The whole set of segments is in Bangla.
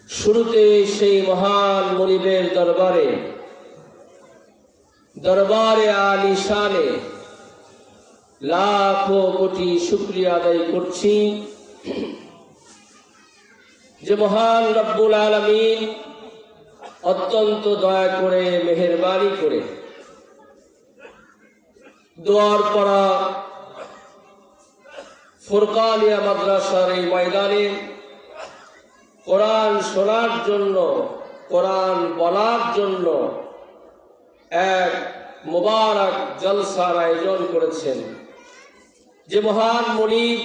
শুরুতে সেই মহান মুনিবের দরবারে আলিশানে লাখো কোটি শুকরিয়া আদায় করছি যে মহান রব্বুল আলামিন অত্যন্ত দয়া করে মেহেরবানি করে দোয়ার পড়া ফুরকানিয়া মাদ্রাসার এই ময়দানে কোরআন শোনার জন্য, কোরআন বলার জন্য এক মুবারক জলসার আয়োজন করেছেন। যে মহান মুনিব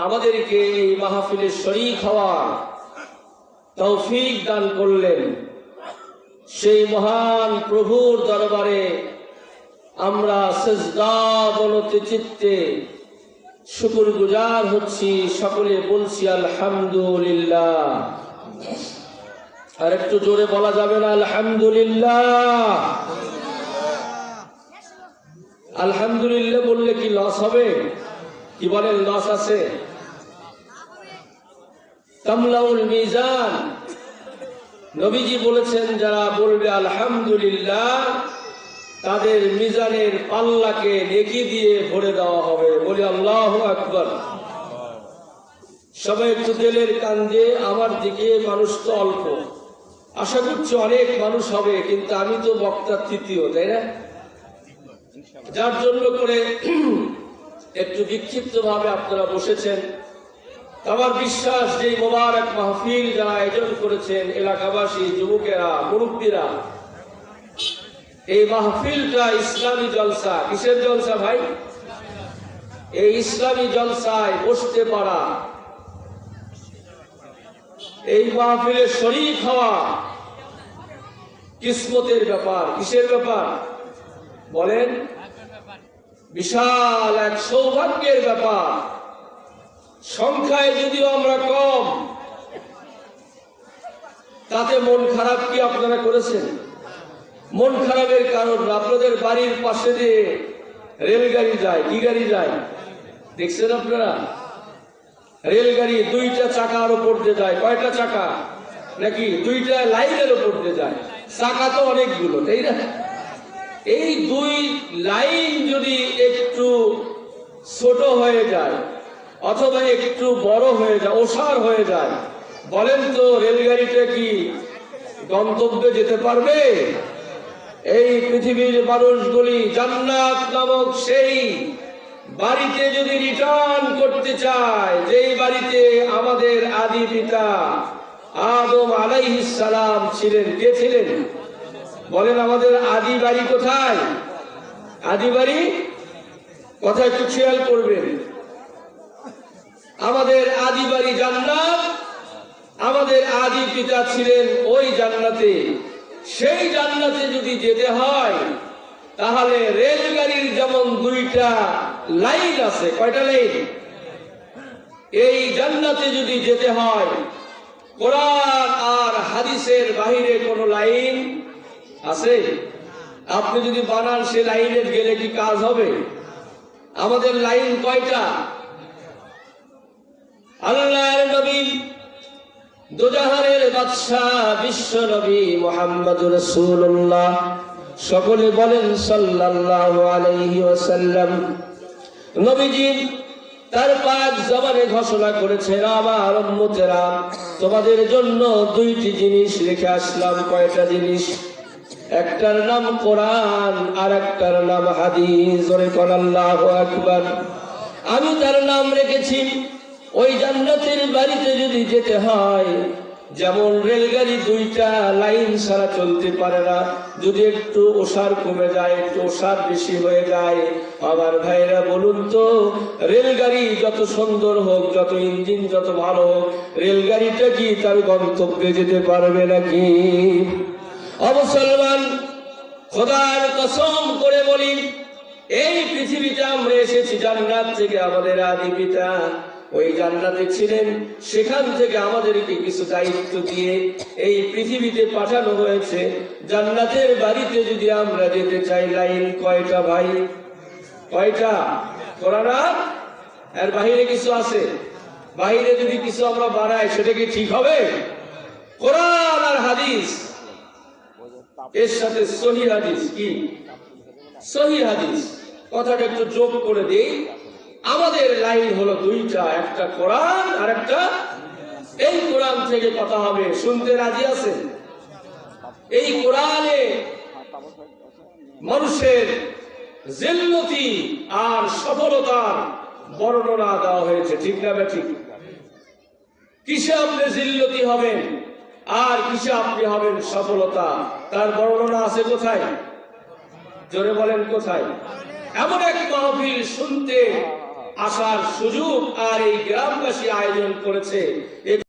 আমাদেরকে এই মাহফিলে শরীক হওয়ার তৌফিক দান করলেন, সেই মহান প্রভুর দরবারে আমরা সিজদাবনত চিত্তে শুকরগুজার হচ্ছি। সকলে বলছি আলহামদুলিল্লাহ। আর একটু জোরে বলা যাবে না আলহামদুলিল্লাহ? আলহামদুলিল্লাহ বললে কি লস হবে? কি বলেন, লস আছে? তামলাউল মিজান, নবীজি বলেছেন যারা বলবে আলহামদুলিল্লাহ তাদের মিজানের পাল্লাকে নেকি দিয়ে ভরে দেওয়া হবে। বলি আল্লাহু আকবার। সবাই একটু দিলের কান দিয়ে আমার দিকে, মানুষ তো অল্প, আশা করছি অনেক মানুষ হবে, কিন্তু আমি তো বক্তা তৃতীয়, তাই না? যার জন্য করে একটু বিক্ষিপ্ত ভাবে আপনারা বসেছেন। আমার বিশ্বাস যে মোবারক মাহফিল যারা আয়োজন করেছেন, এলাকাবাসী, যুবকেরা, মুরব্বীরা, এই মাহফিলটা ইসলামী জলসা। কিসের জলসা ভাই? এই ইসলামী জলসায় বসতে পারা, এই মাহফিলে শরীক হওয়া কিসমতের ব্যাপার। কিসের ব্যাপার বলেন? বিশাল এক সৌভাগ্যের ব্যাপার। সংখ্যায় যদিও আমরা কম, তাতে মন খারাপ কি আপনারা করেছেন? মন খারাপের কারণ আপনাদের বাড়ির পাশে দিয়ে রেলগাড়ি যায়। কি গাড়ি যায় দেখছেন আপনারা? রেলগাড়ি দুইটা চাকার উপর দিয়ে যায়। কয়টা চাকা? নাকি দুইটা লাইনের উপর দিয়ে যায়। চাকা তো অনেকগুলো, তাই না? এই দুই লাইন যদি একটু ছোট হয়ে যায় অথবা একটু বড় হয়ে যায়, ওসার হয়ে যায়, বলেন তো রেলগাড়িটা কি গন্তব্যে যেতে পারবে? এই পৃথিবীর মানুষগুলি জান্নাত নামক সেই বাড়িতে যদি রিটার্ন করতে চায়, যেই বাড়িতে আমাদের আদি পিতা আদম আলাইহিস সালাম ছিলেন। কে ছিলেন বলেন? আমাদের আদি বাড়ি কোথায়? আদি বাড়ি কথা একটু খেয়াল করবেন। আমাদের আদি বাড়ি জান্নাত। আমাদের আদি পিতা ছিলেন ওই জান্নাতে। সেই জান্নাতে যদি যেতে হয় তাহলে রেলগাড়ির যেমন দুইটা লাইন আছে। কয়টা লাইন? এই জান্নাতে যদি যেতে হয় কোরআন আর হাদিসের বাহিরে কোন লাইন আছে? আপনি যদি বানান সে লাইনে গেলে কি কাজ হবে? আমাদের লাইন কয়টা? আল্লাহর নবী, দোজাহানের বাদশা, বিশ্ব নবী মুহাম্মদুর রাসূলুল্লাহ, সকলে বলেন সাল্লাল্লাহু আলাইহি ওয়াসাল্লাম। নবীজি তার পাক জবানে ঘোষণা করেছেন, আমার উম্মতেরা, তোমাদের জন্য দুইটি জিনিস রেখে আসলাম। কয়টা জিনিস? একটার নাম কোরআন আর একটার নাম হাদিস। জোরে কোন আল্লাহু আকবার। আমি তার নাম রেখেছি। ওই জান্নাতের বাড়িতে যদি যেতে হয়, যেমন রেলগাড়ি দুইটা লাইন ছাড়া চলতে পারে না, যদি একটু ওসার কমে যায়, একটু ওসার বেশি হয়ে যায়, আমার ভাইরা বলুন তো, রেলগাড়ি যত সুন্দর হোক, যত ইঞ্জিন যত ভালো হোক, রেলগাড়িটা কি তার গন্তব্যে যেতে পারবে নাকি? মুসলমান, খোদার কসম করে বলি, এই পৃথিবীতে আমরা এসেছি জান্নাত থেকে। আমাদের আদি পিতা ওই জান্নাতে ছিলেন, সেখান থেকে আমাদেরকে কিছু দায়িত্ব দিয়ে এই পৃথিবীতে পাঠানো হয়েছে। জান্নাতের বাড়িতে যদি আমরা যেতে চাই, লাইন কয়টা ভাই? কয়টা? কোরআন এর বাহিরে কিছু আছে? বাহিরে যদি কিছু আমরা বানাই সেটা কি ঠিক হবে? কোরআন আর হাদিস, এর সাথে সহিহ হাদিস। কি সহিহ হাদিস কথাটা একটু যোগ করে দেই। আমাদের লাইন হলো দুইটা, একটা কোরআন আর একটা, এই কোরআন থেকে কথা হবে, শুনতে রাজি আছেন? এই কোরআনে মানুষের জিল্লতি আর সফলতার বর্ণনা দেওয়া হয়েছে, ঠিক না ঠিক? কিসে আপনি জিল্লতি হবেন আর কিসে আপনি হবেন সফলতা, তার বর্ণনা আছে কোথায়? জোরে বলেন কোথায়? এমন এক মাহফিল শুনতে আসার সুযোগ আর এই গ্রামবাসী আয়োজন করেছে।